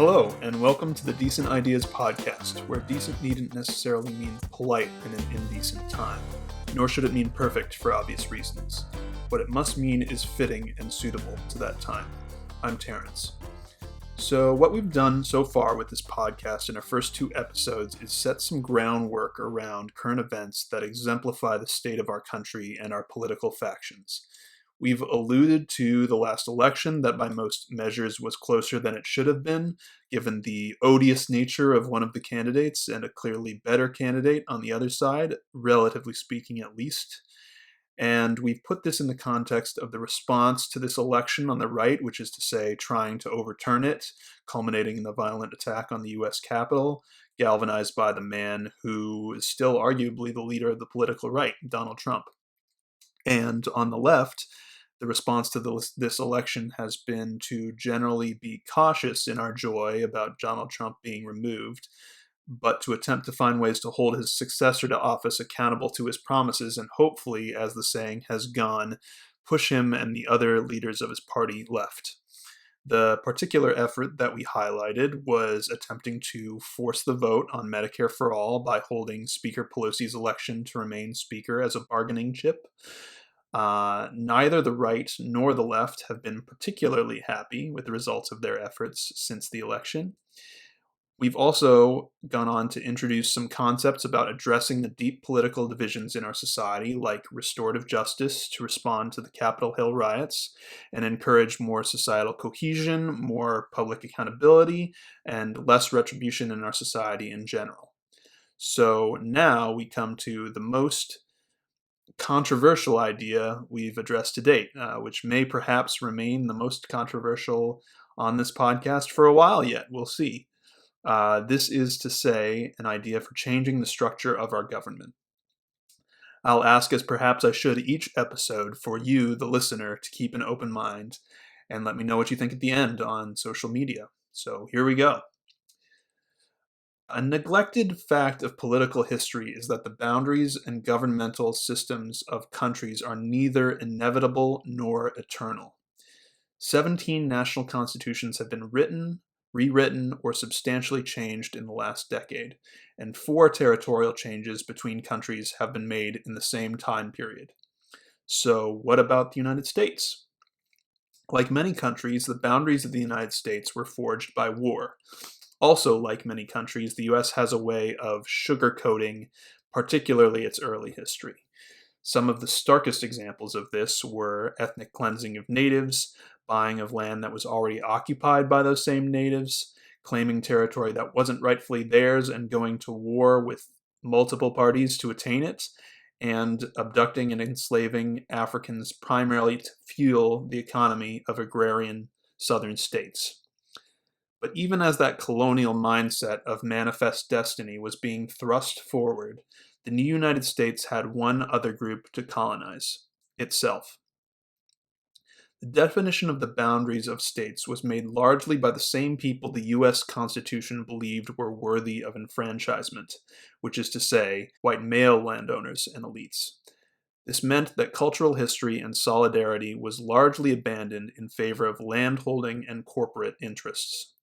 Hello, and welcome to the Decent Ideas podcast, where decent needn't necessarily mean polite in an indecent time, nor should it mean perfect for obvious reasons. What it must mean is fitting and suitable to that time. I'm Terence. So what we've done so far with this podcast in our first two episodes is set some groundwork around current events that exemplify the state of our country and our political factions. We've alluded to the last election that by most measures was closer than it should have been, given the odious nature of one of the candidates and a clearly better candidate on the other side, relatively speaking at least. And we've put this in the context of the response to this election on the right, which is to say trying to overturn it, culminating in the violent attack on the U.S. Capitol, galvanized by the man who is still arguably the leader of the political right, Donald Trump. And on the left, the response to this election has been to generally be cautious in our joy about Donald Trump being removed, but to attempt to find ways to hold his successor to office accountable to his promises and hopefully, as the saying has gone, push him and the other leaders of his party left. The particular effort that we highlighted was attempting to force the vote on Medicare for All by holding Speaker Pelosi's election to remain Speaker as a bargaining chip. Neither the right nor the left have been particularly happy with the results of their efforts since the election. We've also gone on to introduce some concepts about addressing the deep political divisions in our society, like restorative justice to respond to the Capitol Hill riots and encourage more societal cohesion, more public accountability, and less retribution in our society in general. So now we come to the most controversial idea we've addressed to date, which may perhaps remain the most controversial on this podcast for a while yet. We'll see. This is to say an idea for changing the structure of our government. I'll ask, as perhaps I should each episode, for you, the listener, to keep an open mind and let me know what you think at the end on social media. So here we go. A neglected fact of political history is that the boundaries and governmental systems of countries are neither inevitable nor eternal. 17 national constitutions have been written, rewritten, or substantially changed in the last decade, and 4 territorial changes between countries have been made in the same time period. So, what about the United States? Like many countries, the boundaries of the United States were forged by war. Also, like many countries, the U.S. has a way of sugarcoating, particularly its early history. Some of the starkest examples of this were ethnic cleansing of natives, buying of land that was already occupied by those same natives, claiming territory that wasn't rightfully theirs and going to war with multiple parties to attain it, and abducting and enslaving Africans primarily to fuel the economy of agrarian southern states. But even as that colonial mindset of manifest destiny was being thrust forward, the new United States had one other group to colonize: itself. The definition of the boundaries of states was made largely by the same people the U.S. Constitution believed were worthy of enfranchisement, which is to say, white male landowners and elites. This meant that cultural history and solidarity was largely abandoned in favor of landholding and corporate interests.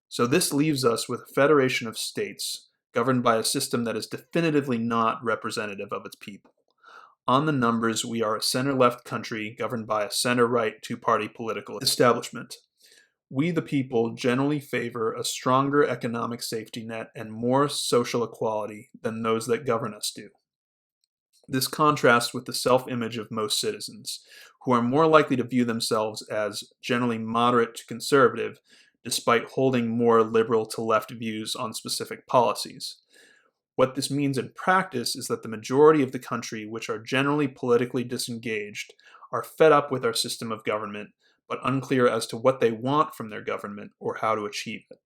So this leaves us with a federation of states governed by a system that is definitively not representative of its people. On the numbers, we are a center-left country governed by a center-right two-party political establishment. We, the people, generally favor a stronger economic safety net and more social equality than those that govern us do. This contrasts with the self-image of most citizens, who are more likely to view themselves as generally moderate to conservative, despite holding more liberal to left views on specific policies. What this means in practice is that the majority of the country, which are generally politically disengaged, are fed up with our system of government, but unclear as to what they want from their government or how to achieve it.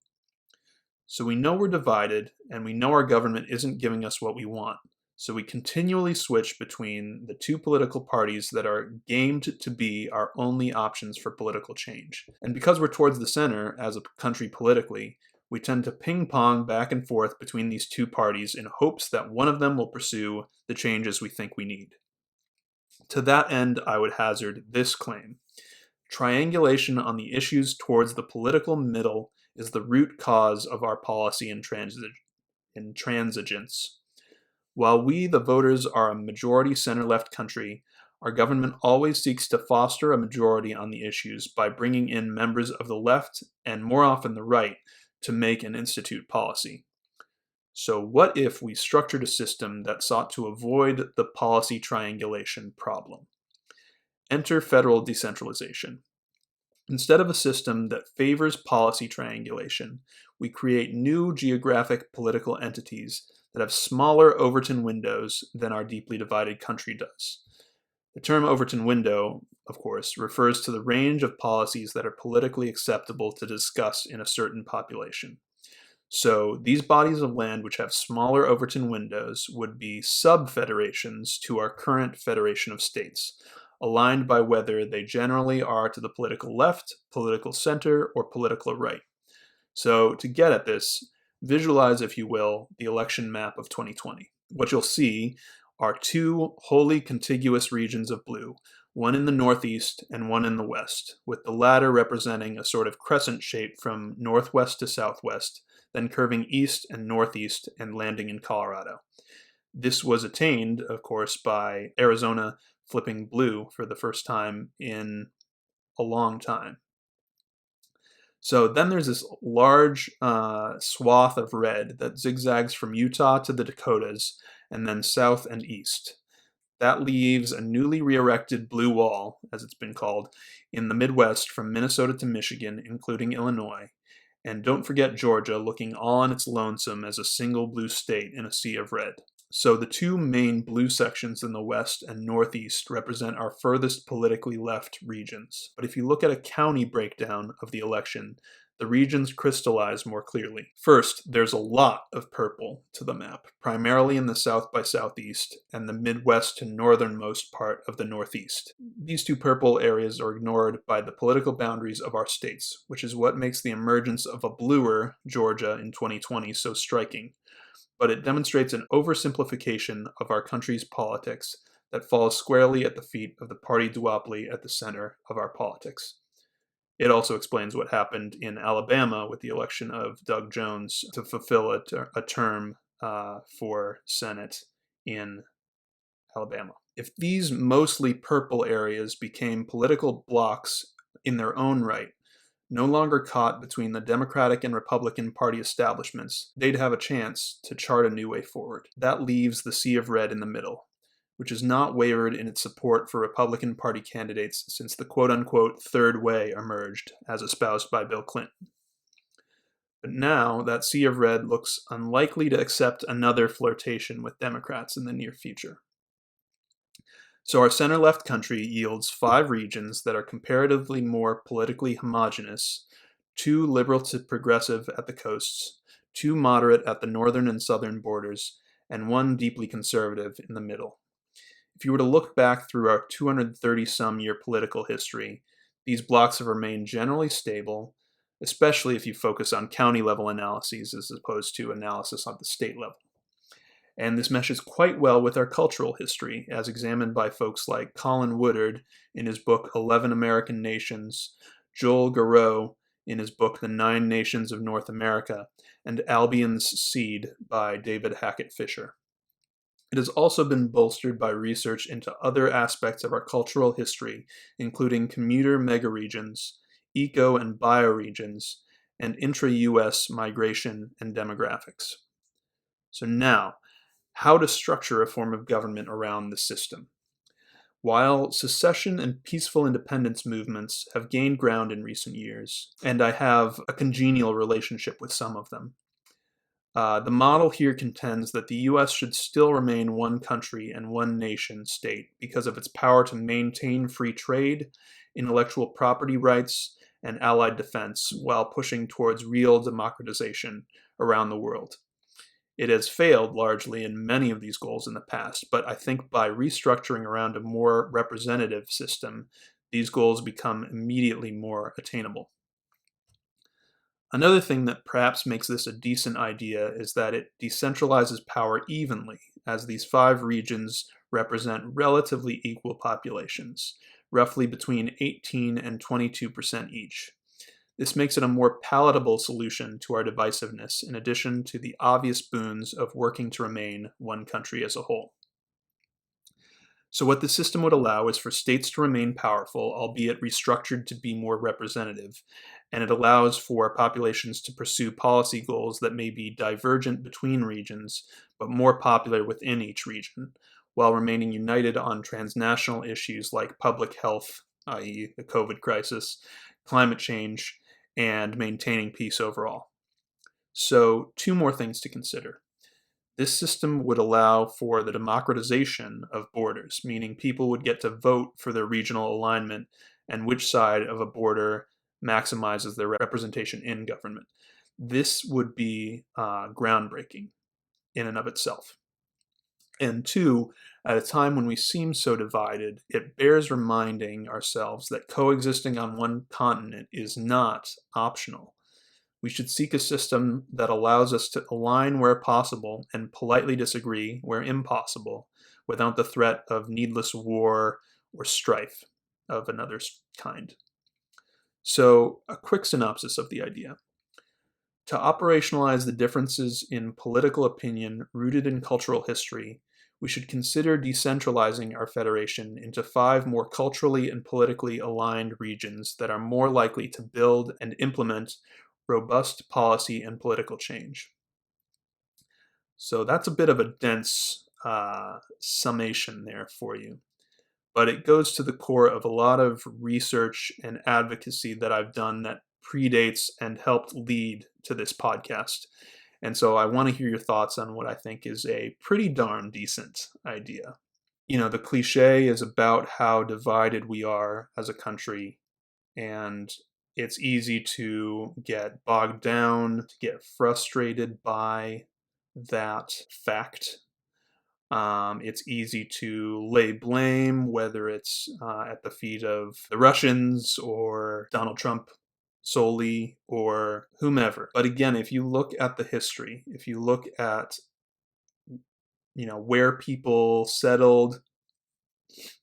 So we know we're divided, and we know our government isn't giving us what we want. So we continually switch between the two political parties that are gamed to be our only options for political change. And because we're towards the center as a country politically, we tend to ping-pong back and forth between these two parties in hopes that one of them will pursue the changes we think we need. To that end, I would hazard this claim: triangulation on the issues towards the political middle is the root cause of our policy intransigence. While we, the voters, are a majority center-left country, our government always seeks to foster a majority on the issues by bringing in members of the left, and more often the right, to make and institute policy. So what if we structured a system that sought to avoid the policy triangulation problem? Enter federal decentralization. Instead of a system that favors policy triangulation, we create new geographic political entities that have smaller Overton windows than our deeply divided country does. The term Overton window, of course, refers to the range of policies that are politically acceptable to discuss in a certain population. So these bodies of land which have smaller Overton windows would be sub-federations to our current federation of states, aligned by whether they generally are to the political left, political center, or political right. So to get at this, visualize, if you will, the election map of 2020. What you'll see are two wholly contiguous regions of blue, one in the northeast and one in the west, with the latter representing a sort of crescent shape from northwest to southwest, then curving east and northeast and landing in Colorado. This was attained, of course, by Arizona flipping blue for the first time in a long time. So then there's this large swath of red that zigzags from Utah to the Dakotas and then south and east. That leaves a newly re-erected blue wall, as it's been called, in the Midwest from Minnesota to Michigan, including Illinois. And don't forget Georgia, looking all on its lonesome as a single blue state in a sea of red. So the two main blue sections in the west and northeast represent our furthest politically left regions. But if you look at a county breakdown of the election, the regions crystallize more clearly. First, there's a lot of purple to the map, primarily in the south by southeast and the Midwest to northernmost part of the northeast. These two purple areas are ignored by the political boundaries of our states, which is what makes the emergence of a bluer Georgia in 2020 so striking. But it demonstrates an oversimplification of our country's politics that falls squarely at the feet of the party duopoly at the center of our politics. It also explains what happened in Alabama with the election of Doug Jones to fulfill a term for Senate in Alabama. If these mostly purple areas became political blocs in their own right, no longer caught between the Democratic and Republican Party establishments, they'd have a chance to chart a new way forward. That leaves the sea of red in the middle, which has not wavered in its support for Republican Party candidates since the quote-unquote third way emerged, as espoused by Bill Clinton. But now, that sea of red looks unlikely to accept another flirtation with Democrats in the near future. So our center-left country yields 5 regions that are comparatively more politically homogeneous, 2 liberal to progressive at the coasts, 2 moderate at the northern and southern borders, and 1 deeply conservative in the middle. If you were to look back through our 230-some-year political history, these blocks have remained generally stable, especially if you focus on county-level analyses as opposed to analysis on the state level. And this meshes quite well with our cultural history, as examined by folks like Colin Woodard in his book 11 American Nations, Joel Garreau in his book The 9 Nations of North America, and Albion's Seed by David Hackett Fisher. It has also been bolstered by research into other aspects of our cultural history, including commuter megaregions, eco and bioregions, and intra-US migration and demographics. So now, how to structure a form of government around the system. While secession and peaceful independence movements have gained ground in recent years, and I have a congenial relationship with some of them, the model here contends that the U.S. should still remain one country and one nation state because of its power to maintain free trade, intellectual property rights, and allied defense while pushing towards real democratization around the world. It has failed largely in many of these goals in the past, but I think by restructuring around a more representative system, these goals become immediately more attainable. Another thing that perhaps makes this a decent idea is that it decentralizes power evenly, as these 5 regions represent relatively equal populations, roughly between 18 and 22% each. This makes it a more palatable solution to our divisiveness, in addition to the obvious boons of working to remain one country as a whole. So what the system would allow is for states to remain powerful, albeit restructured to be more representative, and it allows for populations to pursue policy goals that may be divergent between regions, but more popular within each region, while remaining united on transnational issues like public health, i.e. the COVID crisis, climate change, and maintaining peace overall. So, two more things to consider. This system would allow for the democratization of borders, meaning people would get to vote for their regional alignment and which side of a border maximizes their representation in government. This would be groundbreaking in and of itself. And two, at a time when we seem so divided, it bears reminding ourselves that coexisting on one continent is not optional. We should seek a system that allows us to align where possible and politely disagree where impossible, without the threat of needless war or strife of another kind. So, a quick synopsis of the idea. To operationalize the differences in political opinion rooted in cultural history, we should consider decentralizing our federation into 5 more culturally and politically aligned regions that are more likely to build and implement robust policy and political change. So that's a bit of a dense summation there for you. But it goes to the core of a lot of research and advocacy that I've done that predates and helped lead to this podcast. And so I want to hear your thoughts on what I think is a pretty darn decent idea. You know, the cliche is about how divided we are as a country, and it's easy to get bogged down, to get frustrated by that fact. It's easy to lay blame, whether it's at the feet of the Russians or Donald Trump solely or whomever. But again, if you look at the history, if you look at where people settled,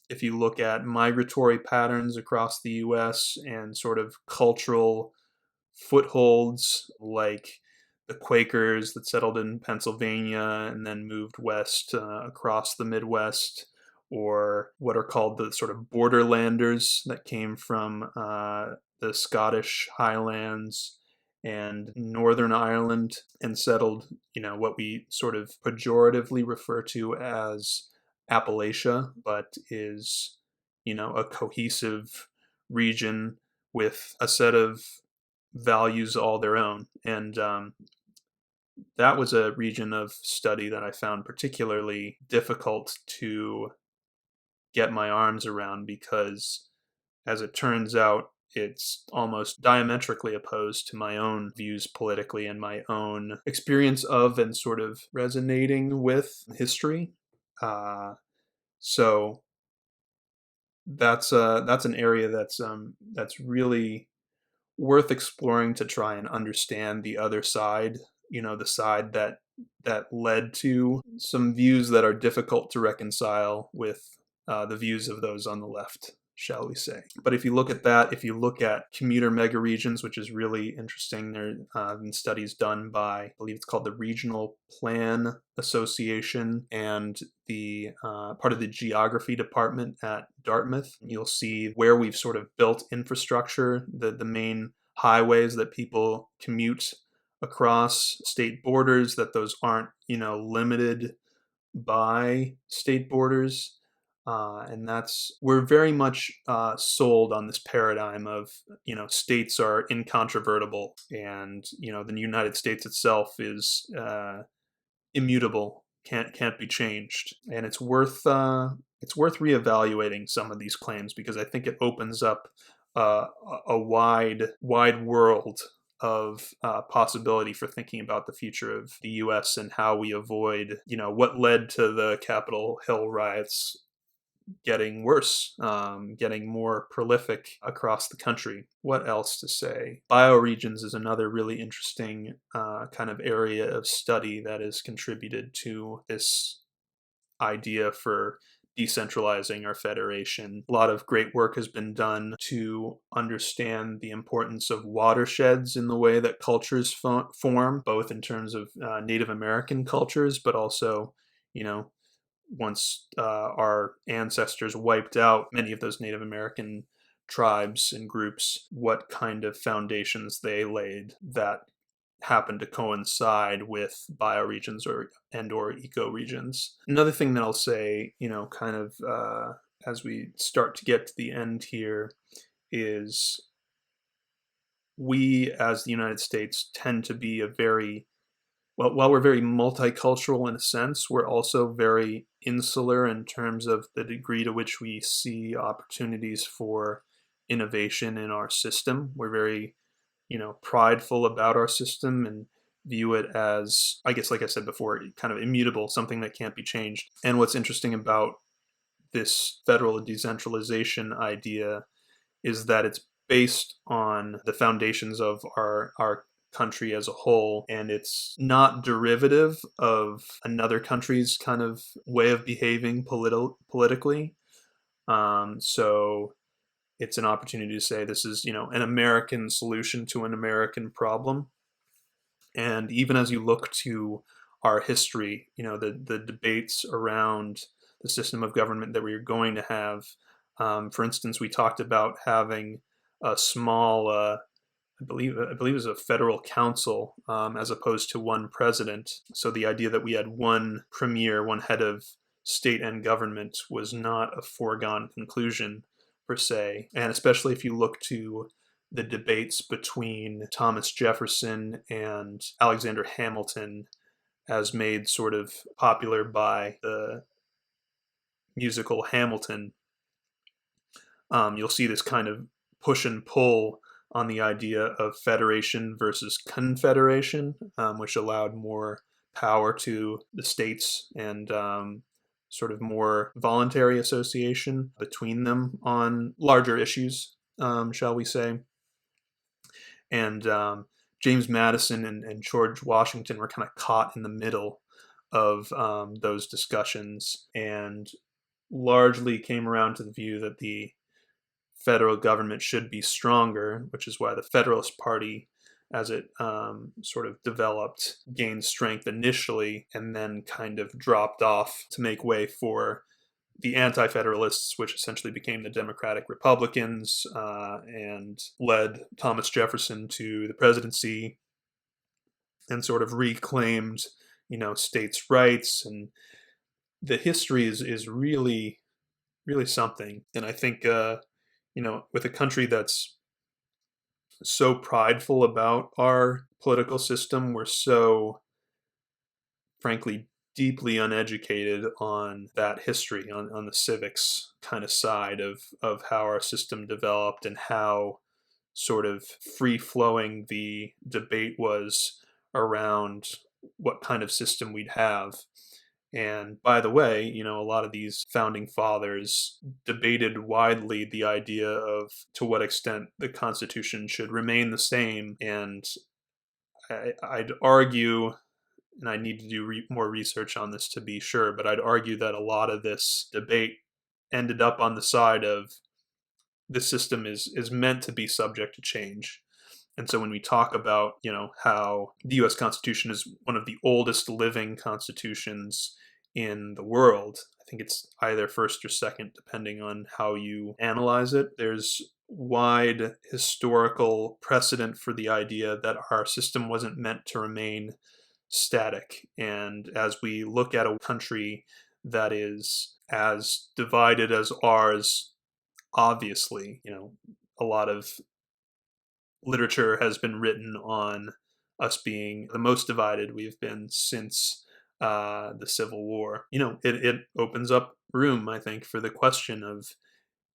if you look at migratory patterns across the US and sort of cultural footholds like the Quakers that settled in Pennsylvania and then moved west across the Midwest, or what are called the sort of borderlanders that came from the Scottish Highlands and Northern Ireland and settled, what we sort of pejoratively refer to as Appalachia, but is, a cohesive region with a set of values all their own. And that was a region of study that I found particularly difficult to get my arms around because, as it turns out, it's almost diametrically opposed to my own views politically and my own experience of and sort of resonating with history. So that's an area that's really worth exploring to try and understand the other side. The side that led to some views that are difficult to reconcile with the views of those on the left, shall we say. But if you look at that, if you look at commuter megaregions, which is really interesting, there have been studies done by, I believe it's called the Regional Plan Association and the part of the geography department at Dartmouth. You'll see where we've sort of built infrastructure, the main highways that people commute across state borders, that those aren't, limited by state borders. And we're very much sold on this paradigm of, states are incontrovertible and, the United States itself is immutable, can't be changed. And it's worth reevaluating some of these claims because I think it opens up a wide world of possibility for thinking about the future of the U.S. and how we avoid, what led to the Capitol Hill riots getting worse, getting more prolific across the country. What else to say? Bioregions is another really interesting kind of area of study that has contributed to this idea for decentralizing our federation. A lot of great work has been done to understand the importance of watersheds in the way that cultures form, both in terms of Native American cultures, but also, you know, once our ancestors wiped out many of those Native American tribes and groups, what kind of foundations they laid that happen to coincide with bioregions or ecoregions. Another thing that I'll say, kind of as we start to get to the end here, is we as the United States tend to be while we're very multicultural in a sense, we're also very insular in terms of the degree to which we see opportunities for innovation in our system. We're very, prideful about our system and view it as, I guess, like I said before, kind of immutable, something that can't be changed. And what's interesting about this federal decentralization idea is that it's based on the foundations of our country as a whole, and it's not derivative of another country's kind of way of behaving politically. So it's an opportunity to say this is, an American solution to an American problem. And even as you look to our history, the debates around the system of government that we're going to have. For instance, we talked about having a small, I believe it was a federal council, as opposed to one president. So the idea that we had one premier, one head of state and government, was not a foregone conclusion per se. And especially if you look to the debates between Thomas Jefferson and Alexander Hamilton, as made sort of popular by the musical Hamilton, you'll see this kind of push and pull on the idea of federation versus confederation, which allowed more power to the states and sort of more voluntary association between them on larger issues, shall we say. And James Madison and George Washington were kind of caught in the middle of those discussions and largely came around to the view that the federal government should be stronger, which is why the Federalist Party, as it sort of developed, gained strength initially and then kind of dropped off to make way for the Anti-Federalists, which essentially became the Democratic Republicans and led Thomas Jefferson to the presidency and sort of reclaimed, states' rights. And the history is really, really something. And I think, with a country that's so prideful about our political system, we're so, frankly, deeply uneducated on that history, on the civics kind of side of how our system developed and how sort of free-flowing the debate was around what kind of system we'd have. And by the way, a lot of these founding fathers debated widely the idea of to what extent the Constitution should remain the same. And I'd argue, and I need to do more research on this to be sure, but I'd argue that a lot of this debate ended up on the side of the system is meant to be subject to change. And so when we talk about, how the U.S. Constitution is one of the oldest living constitutions in the world, I think it's either first or second, depending on how you analyze it. There's wide historical precedent for the idea that our system wasn't meant to remain static. And as we look at a country that is as divided as ours, obviously, a lot of literature has been written on us being the most divided we've been since the Civil War. It opens up room, I think, for the question of,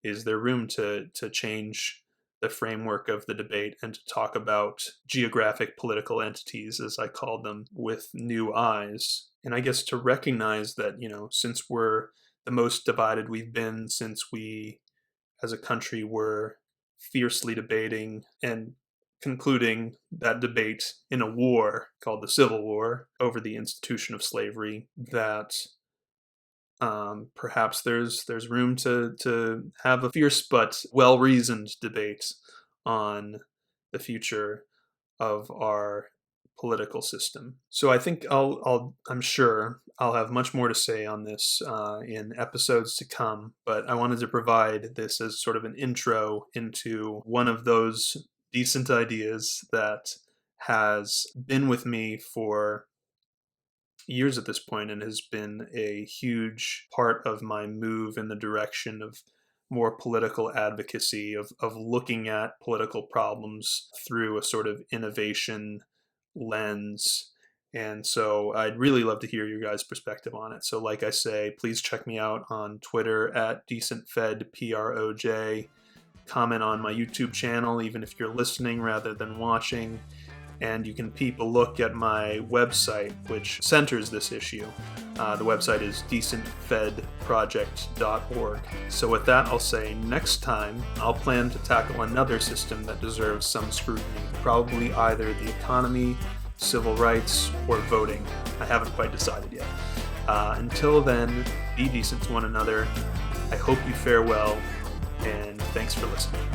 is there room to change the framework of the debate and to talk about geographic political entities, as I called them, with new eyes? And I guess to recognize that, since we're the most divided we've been since we, as a country, were fiercely debating and concluding that debate in a war called the Civil War over the institution of slavery, that Perhaps there's room to have a fierce but well-reasoned debate on the future of our political system. So I think I'm sure I'll have much more to say on this in episodes to come, but I wanted to provide this as sort of an intro into one of those decent ideas that has been with me for years at this point and has been a huge part of my move in the direction of more political advocacy, of looking at political problems through a sort of innovation lens. And so I'd really love to hear your guys' perspective on it. So like I say, please check me out on Twitter at DecentFedProj. Comment on my YouTube channel, even if you're listening rather than watching. And you can peep a look at my website, which centers this issue. The website is decentfedproject.org. So with that, I'll say next time, I'll plan to tackle another system that deserves some scrutiny, probably either the economy, civil rights, or voting. I haven't quite decided yet. Until then, be decent to one another. I hope you fare well, and thanks for listening.